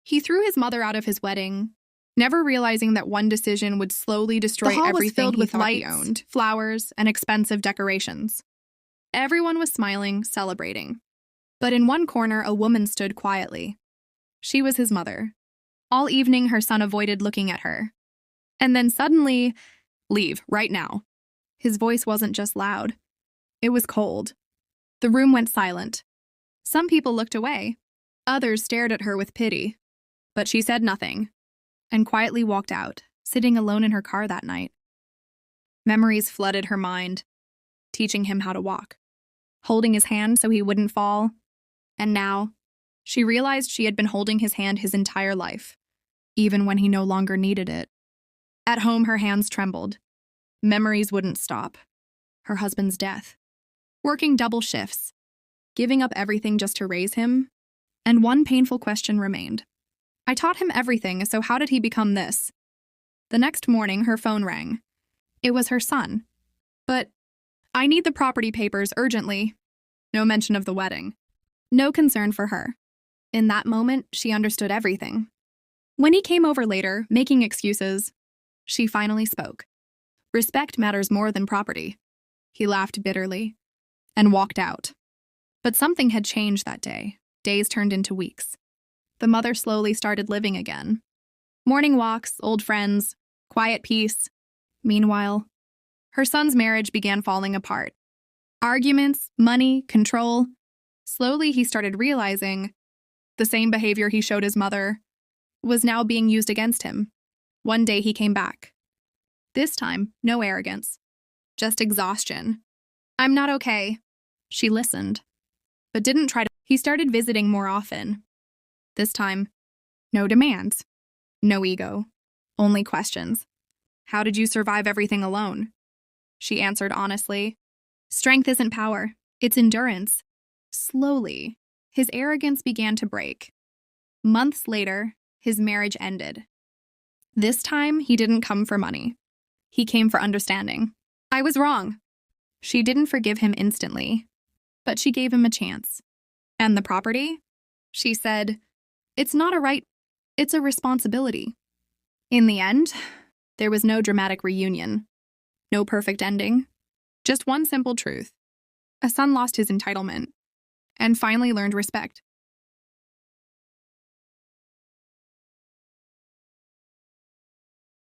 He threw his mother out of his wedding, never realizing that one decision would slowly destroy The hall was everything filled he with thought he lights, owned, flowers, and expensive decorations. Everyone was smiling, celebrating. But in one corner, a woman stood quietly. She was his mother. All evening, her son avoided looking at her. And then suddenly, "Leave, right now." His voice wasn't just loud. It was cold. The room went silent. Some people looked away. Others stared at her with pity. But she said nothing, and quietly walked out, sitting alone in her car that night. Memories flooded her mind, teaching him how to walk, holding his hand so he wouldn't fall. And now, she realized she had been holding his hand his entire life, even when he no longer needed it. At home, her hands trembled. Memories wouldn't stop. Her husband's death. Working double shifts. Giving up everything just to raise him. And one painful question remained. I taught him everything, so how did he become this? The next morning, her phone rang. It was her son. But, I need the property papers urgently. No mention of the wedding. No concern for her. In that moment, she understood everything. When he came over later, making excuses, she finally spoke. Respect matters more than property. He laughed bitterly and walked out. But something had changed that day. Days turned into weeks. The mother slowly started living again. Morning walks, old friends, quiet peace. Meanwhile, her son's marriage began falling apart. Arguments, money, control. Slowly, he started realizing the same behavior he showed his mother was now being used against him. One day he came back. This time, no arrogance, just exhaustion. I'm not okay. She listened, but didn't try to. He started visiting more often. This time, no demands, no ego, only questions. How did you survive everything alone? She answered honestly. Strength isn't power, it's endurance. Slowly, his arrogance began to break. Months later, his marriage ended. This time, he didn't come for money. He came for understanding. I was wrong. She didn't forgive him instantly, but she gave him a chance. And the property? She said, it's not a right, it's a responsibility. In the end, there was no dramatic reunion, no perfect ending, just one simple truth. A son lost his entitlement and finally learned respect.